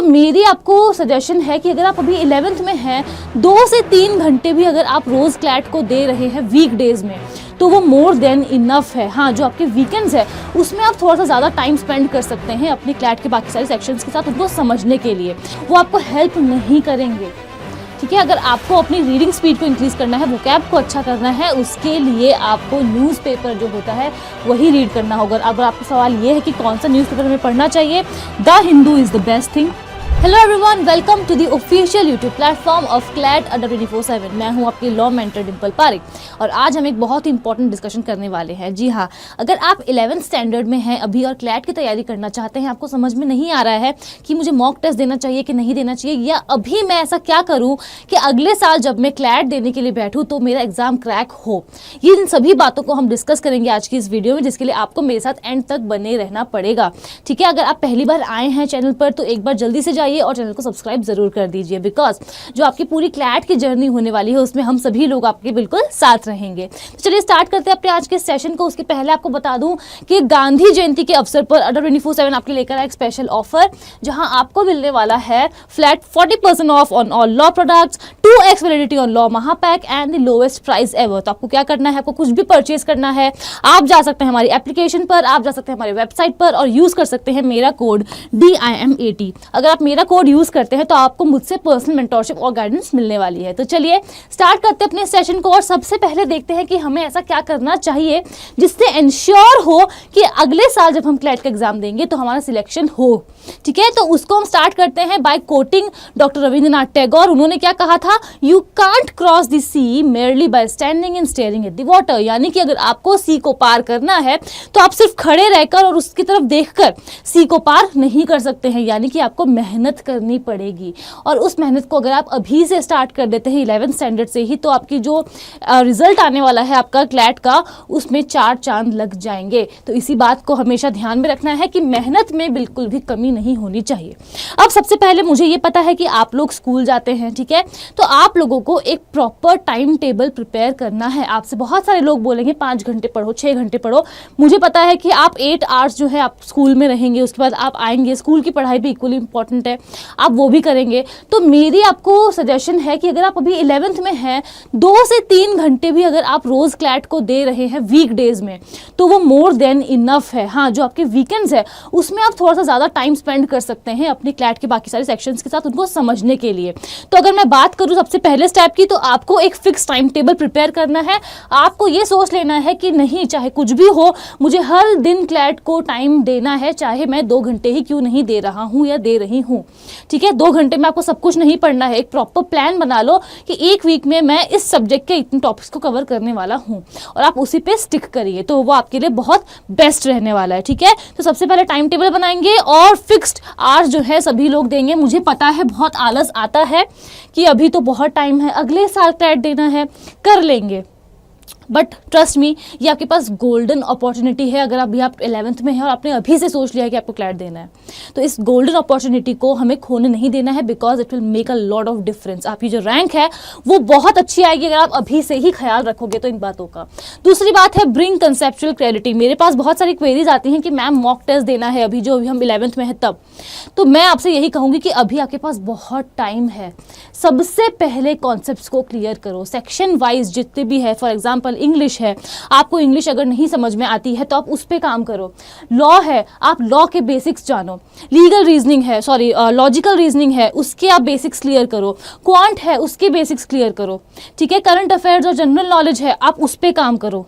तो मेरी आपको सजेशन है कि अगर आप अभी 11th में हैं, 2 से 3 घंटे भी अगर आप रोज़ क्लैट को दे रहे हैं वीकडेज में, तो वो मोर देन इनफ है। हाँ, जो आपके वीकेंड्स है उसमें आप थोड़ा सा ज़्यादा टाइम स्पेंड कर सकते हैं अपने क्लैट के बाकी सारे सेक्शंस के साथ, उनको समझने के लिए। वो आपको हेल्प नहीं करेंगे, ठीक है। अगर आपको अपनी रीडिंग स्पीड को इंक्रीज करना है, वोकैब को अच्छा करना है, उसके लिए आपको न्यूज़पेपर जो होता है वही रीड करना होगा। अगर आपका सवाल ये है कि कौन सा न्यूज़पेपर हमें पढ़ना चाहिए, the Hindu is the best thing. Hello everyone, welcome to the official YouTube platform of CLAT under 24/7। मैं हूं आपकी लॉ मेंटर डिंपल पारिक और आज हम एक बहुत ही इंपॉर्टेंट डिस्कशन करने वाले हैं। जी हाँ, अगर आप 11th स्टैंडर्ड में हैं अभी और क्लैट की तैयारी करना चाहते हैं, आपको समझ में नहीं आ रहा है कि मुझे मॉक टेस्ट देना चाहिए कि नहीं देना चाहिए, या अभी मैं ऐसा क्या करूँ कि अगले साल जब मैं क्लैट देने के लिए बैठूँ तो मेरा एग्जाम क्रैक हो, ये इन सभी बातों को हम डिस्कस करेंगे आज की इस वीडियो में, जिसके लिए आपको मेरे साथ एंड तक बने रहना पड़ेगा, ठीक है। अगर आप पहली बार आए हैं चैनल पर तो एक बार जल्दी से जाइए और चैनल को सब्सक्राइब जरूर कर दीजिए, बिकॉज जो आपकी पूरी क्लैट की जर्नी होने वाली है उसमें हम सभी लोग आपके बिल्कुल साथ रहेंगे। तो चलिए स्टार्ट करते हैं अपने आज के सेशन को। उसके पहले आपको बता दूं कि गांधी जयंती के अवसर पर अंडर 24/7 आपके लेकर आया एक स्पेशल ऑफर, जहां आपको मिलने वाला है flat 40% off on all law products, 2x validity on law महापैक and the lowest price ever. तो आपको क्या करना है, आपको कुछ भी परचेज करना है, आप जा सकते हैं हमारी एप्लीकेशन पर, आप जा सकते हैं हमारी वेबसाइट पर और यूज कर सकते हैं मेरा कोड DIM80। अगर आप मेरा कोड यूज करते हैं तो आपको मुझसे पर्सनल मेंटरशिप और गाइडेंस मिलने वाली है। तो चलिए स्टार्ट करते हैं अपने सेशन को और सबसे पहले देखते हैं कि हमें ऐसा क्या करना चाहिए जिससे इंश्योर हो कि अगले साल जब हम क्लैट का एग्जाम देंगे तो हमारा सिलेक्शन हो, ठीक है। तो उसको हम स्टार्ट करते हैं by quoting doctor Rabindranath Tagore. उन्होंने क्या कहा था, you can't cross the sea merely by standing and staring at the water. यानी कि अगर आपको सी को पार करना है तो आप सिर्फ खड़े रहकर और उसकी तरफ देखकर सी को पार नहीं कर सकते हैं, यानी कि आपको मेहनत करनी पड़ेगी। और उस मेहनत को अगर आप अभी से स्टार्ट कर देते हैं 11th स्टैंडर्ड से ही, तो आपकी जो रिजल्ट आने वाला है आपका क्लैट का, उसमें 4 चांद लग जाएंगे। तो इसी बात को हमेशा ध्यान में रखना है कि मेहनत में बिल्कुल भी कमी नहीं होनी चाहिए। अब सबसे पहले मुझे ये पता है कि आप लोग स्कूल जाते हैं, ठीक है, तो आप लोगों को एक प्रॉपर टाइम टेबल प्रिपेयर करना है। आपसे बहुत सारे लोग बोलेंगे 5 घंटे पढ़ो, 6 घंटे पढ़ो। मुझे पता है कि आप 8 आवर्स जो है आप स्कूल में रहेंगे, उसके बाद आप आएंगे, स्कूल की पढ़ाई भी इक्वली इंपॉर्टेंट है, आप वो भी करेंगे। तो मेरी आपको सजेशन है कि अगर आप अभी 11th में हैं, 2 से 3 घंटे भी अगर आप रोज क्लैट को दे रहे हैं वीकडेज में, तो वो मोर देन इनफ है। हाँ, जो आपके वीकेंड्स है उसमें आप थोड़ा सा ज़्यादा टाइम स्पेंड कर सकते हैं अपने क्लैट के बाकी सारे सेक्शंस के साथ, उनको समझने के लिए। तो अगर मैं बात करूँ सबसे पहले स्टेप की, तो आपको एक फिक्स टाइम टेबल प्रिपेयर करना है। आपको ये सोच लेना है कि नहीं, चाहे कुछ भी हो, मुझे हर दिन क्लैट को टाइम देना है, चाहे मैं 2 घंटे ही क्यों नहीं दे रहा हूँ या दे रही हूँ, ठीक है। 2 घंटे में आपको सब कुछ नहीं पढ़ना है। एक प्रॉपर प्लान बना लो कि एक वीक में मैं इस सब्जेक्ट के इतने टॉपिक्स को कवर करने वाला हूँ और आप उसी पे स्टिक करिए, तो वो आपके लिए बहुत बेस्ट रहने वाला है, ठीक है। तो सबसे पहले टाइम टेबल बनाएंगे और फिक्स्ड आवर्स जो है सभी लोग देंगे। मुझे पता है बहुत आलस आता है कि अभी तो बहुत टाइम है, अगले साल क्लैट देना है, कर लेंगे, बट ट्रस्ट मी, ये आपके पास गोल्डन अपॉर्चुनिटी है। अगर अभी आप 11th में हैं और आपने अभी से सोच लिया है कि आपको क्लैट देना है, तो इस गोल्डन अपॉर्चुनिटी को हमें खोने नहीं देना है, because it will make a lot of difference. आपकी जो रैंक है वो बहुत अच्छी आएगी अगर आप अभी से ही ख्याल रखोगे तो इन बातों का। दूसरी बात है ब्रिंग कंसेप्चुअल क्लैरिटी। मेरे पास बहुत सारी क्वेरीज आती हैं कि मैम मॉक टेस्ट देना है अभी, जो अभी हम 11th में है तब। तो मैं आपसे यही कहूँगी कि अभी आपके पास बहुत टाइम है। सबसे पहले कॉन्सेप्ट्स को क्लियर करो, सेक्शन वाइज जितने भी है। फॉर एग्जाम्पल इंग्लिश है, आपको इंग्लिश अगर नहीं समझ में आती है तो आप उस पर काम करो। लॉ है, आप लॉ के बेसिक्स जानो। लीगल रीजनिंग है, लॉजिकल रीजनिंग है, उसके आप बेसिक्स क्लियर करो। क्वांट है, उसके बेसिक्स क्लियर करो, ठीक है। करंट अफेयर्स और जनरल नॉलेज है, आप उस पर काम करो।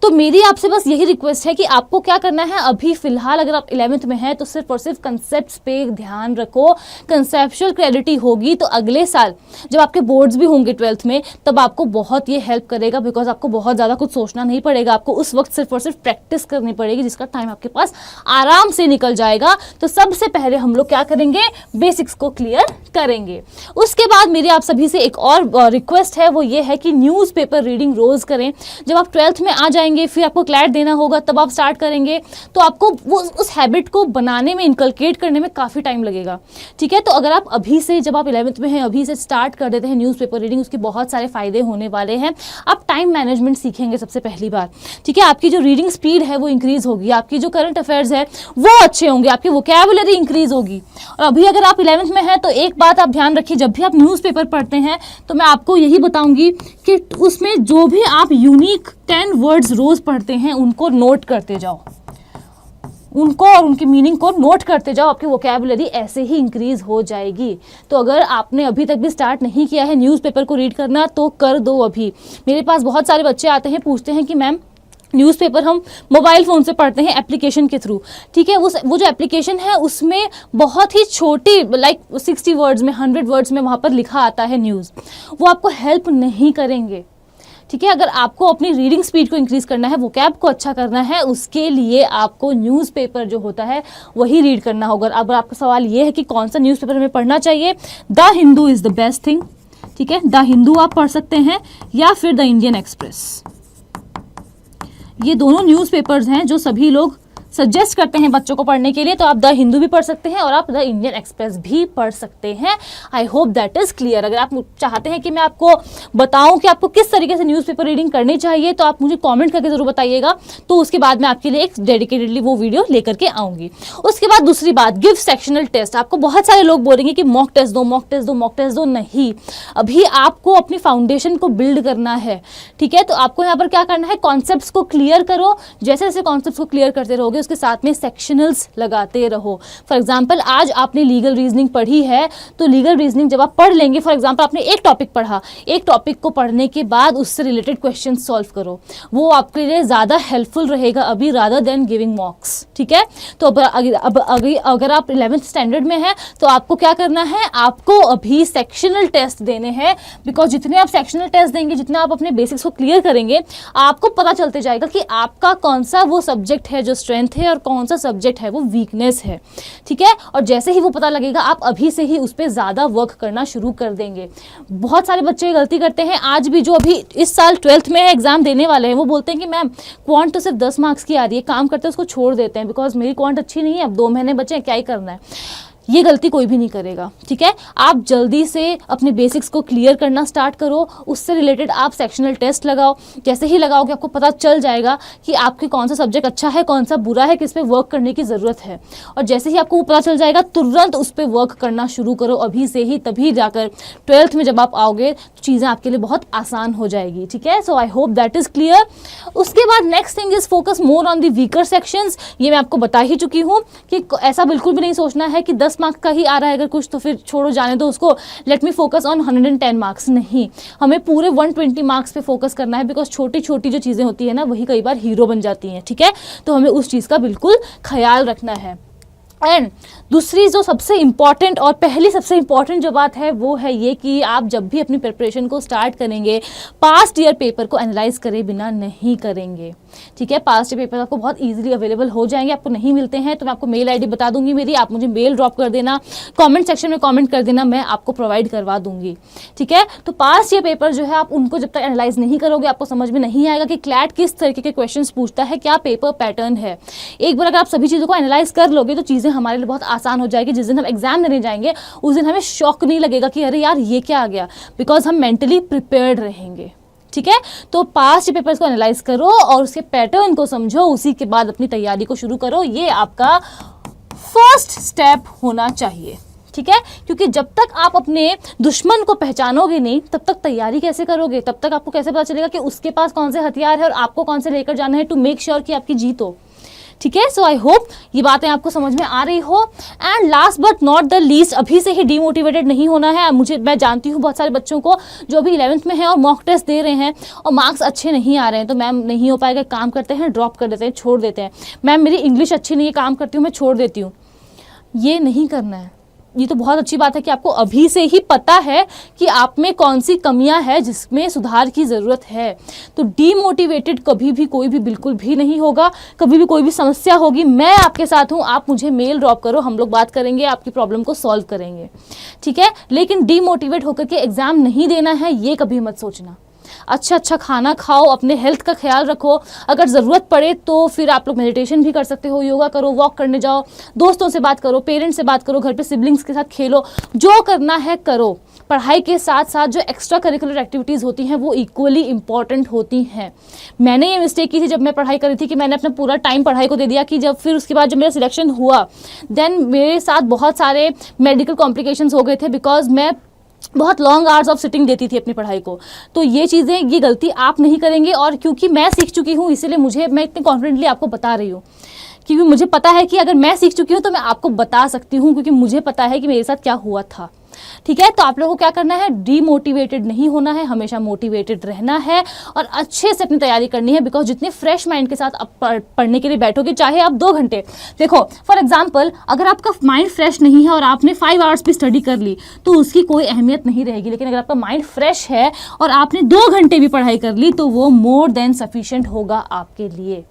तो मेरी आपसे बस यही रिक्वेस्ट है कि आपको क्या करना है, अभी फिलहाल अगर आप 11th में हैं तो सिर्फ और सिर्फ कंसेप्ट्स पे ध्यान रखो। कंसेप्चुअल क्लैरिटी होगी तो अगले साल जब आपके बोर्ड्स भी होंगे 12th में, तब आपको बहुत ये हेल्प करेगा, बिकॉज आपको बहुत ज़्यादा कुछ सोचना नहीं पड़ेगा। आपको उस वक्त सिर्फ और सिर्फ प्रैक्टिस करनी पड़ेगी, जिसका टाइम आपके पास आराम से निकल जाएगा। तो सबसे पहले हम लोग क्या करेंगे, बेसिक्स को क्लियर करेंगे। उसके बाद मेरी आप सभी से एक और रिक्वेस्ट है, वो ये है कि न्यूज़पेपर रीडिंग रोज़ करें। जब आप 12th में आ जाएंगे, फिर आपको क्लैट देना होगा, तब आप स्टार्ट करेंगे, तो आपको वो उस हैबिट को बनाने में, इनकलकेट करने में काफ़ी टाइम लगेगा। ठीक है, तो अगर आप अभी से, जब आप 11th में हैं, अभी से स्टार्ट कर देते हैं न्यूज़पेपर रीडिंग, उसके बहुत सारे फ़ायदे होने वाले हैं। आप टाइम मैनेजमेंट सीखेंगे सबसे पहली बार। ठीक है, आपकी जो रीडिंग स्पीड है वो इंक्रीज़ होगी, आपकी जो करंट अफेयर्स है वो अच्छे होंगे, आपकी वोकैबुलरी इंक्रीज़ होगी। और अभी अगर आप 11th में हैं तो एक बात आप ध्यान रखिए, जब भी आप न्यूज़पेपर पढ़ते हैं तो मैं आपको यही बताऊंगी कि उसमें जो भी आप यूनिक 10 वर्ड्स रोज़ पढ़ते हैं उनको नोट करते जाओ, उनको और उनकी मीनिंग को नोट करते जाओ, आपकी वोकैबुलरी ऐसे ही इंक्रीज़ हो जाएगी। तो अगर आपने अभी तक भी स्टार्ट नहीं किया है न्यूज़पेपर को रीड करना तो कर दो अभी। मेरे पास बहुत सारे बच्चे आते हैं, पूछते हैं कि मैम न्यूज़पेपर हम मोबाइल फ़ोन से पढ़ते हैं एप्लीकेशन के थ्रू। ठीक है, वो जो एप्लीकेशन है उसमें बहुत ही छोटी, लाइक 60 वर्ड्स में, 100 वर्ड्स में वहाँ पर लिखा आता है न्यूज़, वो आपको हेल्प नहीं करेंगे। ठीक है, अगर आपको अपनी रीडिंग स्पीड को इंक्रीज़ करना है, वोकैब को अच्छा करना है, उसके लिए आपको न्यूज़पेपर जो होता है वही रीड करना होगा। अब आपका सवाल ये है कि कौन सा न्यूज़पेपर हमें पढ़ना चाहिए, the Hindu is the best thing. ठीक है, द हिंदू आप पढ़ सकते हैं या फिर द इंडियन एक्सप्रेस। ये दोनों न्यूज़पेपर्स हैं जो सभी लोग सजेस्ट करते हैं बच्चों को पढ़ने के लिए। तो आप द हिंदू भी पढ़ सकते हैं और आप द इंडियन एक्सप्रेस भी पढ़ सकते हैं। आई होप दैट इज़ क्लियर। अगर आप चाहते हैं कि मैं आपको बताऊं कि आपको किस तरीके से न्यूज़पेपर रीडिंग करनी चाहिए तो आप मुझे कमेंट करके ज़रूर बताइएगा, तो उसके बाद मैं आपके लिए एक डेडिकेटेडली वो वीडियो लेकर के आऊँगी। उसके बाद दूसरी बात, गिव सेक्शनल टेस्ट। आपको बहुत सारे लोग बोलेंगे कि मॉक टेस्ट दो, मॉक टेस्ट दो, मॉक टेस्ट दो। नहीं, अभी आपको अपनी फाउंडेशन को बिल्ड करना है। ठीक है, तो आपको यहाँ पर क्या करना है, कॉन्सेप्ट्स को क्लियर करो। जैसे जैसे कॉन्सेप्ट्स को क्लियर करते रहोगे उसके साथ में सेक्शनल्स लगाते रहो। फॉर एग्जांपल, आज आपने लीगल रीजनिंग पढ़ी है, तो लीगल रीजनिंग जब आप पढ़ लेंगे, फॉर एग्जांपल आपने एक टॉपिक पढ़ा, एक टॉपिक को पढ़ने के बाद उससे रिलेटेड क्वेश्चन सॉल्व करो, वो आपके लिए ज़्यादा हेल्पफुल रहेगा अभी, रादर देन गिविंग मॉक्स। ठीक है, तो अब अगर आप 11th स्टैंडर्ड में हैं तो आपको क्या करना है, आपको अभी सेक्शनल टेस्ट देने हैं। बिकॉज जितने आप सेक्शनल टेस्ट देंगे, जितना आप अपने बेसिक्स को क्लियर करेंगे, आपको पता चलते जाएगा कि आपका कौन सा वो सब्जेक्ट है जो स्ट्रेंथ है और कौन सा सब्जेक्ट है वो वीकनेस है। ठीक है, और जैसे ही वो पता लगेगा आप अभी से ही उस पर ज़्यादा वर्क करना शुरू कर देंगे। बहुत सारे बच्चे गलती करते हैं आज भी, जो अभी इस साल 12th में एग्जाम देने वाले हैं, वो बोलते हैं कि मैम क्वांट तो सिर्फ 10 मार्क्स की आ रही है, काम करते हैं उसको छोड़ देते हैं, बिकॉज मेरी क्वांट अच्छी नहीं है, अब 2 महीने बचे हैं, क्या ही करना है। ये गलती कोई भी नहीं करेगा। ठीक है, आप जल्दी से अपने बेसिक्स को क्लियर करना स्टार्ट करो, उससे रिलेटेड आप सेक्शनल टेस्ट लगाओ। जैसे ही लगाओगे आपको पता चल जाएगा कि आपके कौन सा सब्जेक्ट अच्छा है, कौन सा बुरा है, किस पे वर्क करने की ज़रूरत है। और जैसे ही आपको वो पता चल जाएगा, तुरंत उस पर वर्क करना शुरू करो अभी से ही, तभी जाकर 12th में जब आप आओगे तो चीज़ें आपके लिए बहुत आसान हो जाएगी। ठीक है, so I hope that is clear. उसके बाद next thing is focus more on the weaker sections. ये मैं आपको बता ही चुकी हूँ कि ऐसा बिल्कुल भी नहीं सोचना है कि 10 मार्क्स का ही आ रहा है अगर कुछ तो फिर छोड़ो, जाने दो उसको, let me focus on 110 marks. नहीं, हमें पूरे 120 मार्क्स पे फोकस करना है, बिकॉज छोटी छोटी जो चीज़ें होती है ना, वही कई बार हीरो बन जाती हैं। ठीक है, तो हमें उस चीज़ का बिल्कुल ख्याल रखना है। एंड दूसरी जो सबसे इम्पॉर्टेंट और पहली सबसे इम्पॉर्टेंट जो बात है वो है ये कि आप जब भी अपनी प्रिपरेशन को स्टार्ट करेंगे, पास्ट ईयर पेपर को एनालाइज करे बिना नहीं करेंगे। ठीक है, पास्ट ईयर पेपर आपको बहुत इजीली अवेलेबल हो जाएंगे। आपको नहीं मिलते हैं तो मैं आपको मेल आईडी बता दूंगी मेरी, आप मुझे मेल ड्रॉप कर देना, कमेंट सेक्शन में कमेंट कर देना, मैं आपको प्रोवाइड करवा दूंगी। ठीक है, तो पास्ट ईयर पेपर जो है आप उनको जब तक एनालाइज नहीं करोगे आपको समझ में नहीं आएगा कि क्लैट किस तरीके के क्वेश्चन पूछता है, क्या पेपर पैटर्न है। एक बार अगर आप सभी चीज़ों को एनालाइज कर लोगे तो चीज़ें हमारे लिए बहुत आसान हो जाएगी। जिस दिन हम एग्जाम देने जाएंगे उस दिन हमें शॉक नहीं लगेगा कि अरे यार ये क्या आ गया, बिकॉज हम मेंटली प्रिपेयर्ड रहेंगे। ठीक है, तो पास्ट पेपर्स को एनालाइज करो और उसके पैटर्न को समझो, उसी के बाद अपनी तैयारी को शुरू करो। ये आपका फर्स्ट स्टेप होना चाहिए। ठीक है, क्योंकि जब तक आप अपने दुश्मन को पहचानोगे नहीं तब तक तैयारी कैसे करोगे, तब तक आपको कैसे पता चलेगा कि उसके पास कौन से हथियार है और आपको कौन से लेकर जाना है टू मेक श्योर कि आपकी जीत हो। ठीक है, सो आई होप ये बातें आपको समझ में आ रही हो। And last but not the least, अभी से ही डीमोटिवेटेड नहीं होना है। मैं जानती हूँ बहुत सारे बच्चों को जो अभी 11th में हैं और मॉक टेस्ट दे रहे हैं और मार्क्स अच्छे नहीं आ रहे हैं, तो मैम नहीं हो पाएगा, काम करते हैं, ड्रॉप कर देते हैं, छोड़ देते हैं। मैम मेरी इंग्लिश अच्छी नहीं है, काम करती हूँ, मैं छोड़ देती हूँ। ये नहीं करना है। ये तो बहुत अच्छी बात है कि आपको अभी से ही पता है कि आप में कौन सी कमियां है जिसमें सुधार की ज़रूरत है। तो डीमोटिवेटेड कभी भी कोई भी बिल्कुल भी नहीं होगा। कभी भी कोई भी समस्या होगी, मैं आपके साथ हूँ, आप मुझे मेल ड्रॉप करो, हम लोग बात करेंगे, आपकी प्रॉब्लम को सॉल्व करेंगे, ठीक है। लेकिन डीमोटिवेट होकर के एग्ज़ाम नहीं देना है, ये कभी मत सोचना। अच्छा खाना खाओ, अपने हेल्थ का ख्याल रखो। अगर ज़रूरत पड़े तो फिर आप लोग मेडिटेशन भी कर सकते हो, योगा करो, वॉक करने जाओ, दोस्तों से बात करो, पेरेंट्स से बात करो, घर पे सिबलिंग्स के साथ खेलो, जो करना है करो। पढ़ाई के साथ साथ जो एक्स्ट्रा करिकुलर एक्टिविटीज़ होती हैं वो इक्वली इंपॉर्टेंट होती हैं। मैंने ये मिस्टेक की थी जब मैं पढ़ाई कर रही थी कि मैंने अपना पूरा टाइम पढ़ाई को दे दिया, कि जब फिर उसके बाद जब मेरा सिलेक्शन हुआ देन मेरे साथ बहुत सारे मेडिकल कॉम्प्लिकेशंस हो गए थे, बिकॉज मैं बहुत लॉन्ग आवर्स ऑफ सिटिंग देती थी अपनी पढ़ाई को। तो ये चीज़ें, ये गलती आप नहीं करेंगे। और क्योंकि मैं सीख चुकी हूँ इसीलिए मैं इतने कॉन्फिडेंटली आपको बता रही हूँ, क्योंकि मुझे पता है कि अगर मैं सीख चुकी हूँ तो मैं आपको बता सकती हूँ, क्योंकि मुझे पता है कि मेरे साथ क्या हुआ था, ठीक है। तो आप लोगों को क्या करना है, डीमोटिवेटेड नहीं होना है, हमेशा मोटिवेटेड रहना है और अच्छे से अपनी तैयारी करनी है। बिकॉज जितने फ्रेश माइंड के साथ आप पढ़ने के लिए बैठोगे, चाहे आप 2 घंटे, देखो फॉर एग्जांपल अगर आपका माइंड फ्रेश नहीं है और आपने 5 आवर्स भी स्टडी कर ली तो उसकी कोई अहमियत नहीं रहेगी। लेकिन अगर आपका माइंड फ्रेश है और आपने 2 घंटे भी पढ़ाई कर ली तो वो मोर देन सफिशिएंट होगा आपके लिए,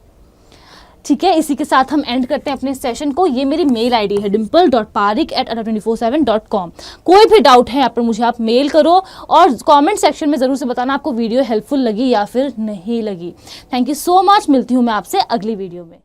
ठीक है। इसी के साथ हम एंड करते हैं अपने सेशन को। ये मेरी मेल आईडी है dimple.parik@adda247.com। कोई भी डाउट है आप मुझे आप मेल करो और कमेंट सेक्शन में ज़रूर से बताना आपको वीडियो हेल्पफुल लगी या फिर नहीं लगी। थैंक यू सो मच, मिलती हूँ मैं आपसे अगली वीडियो में।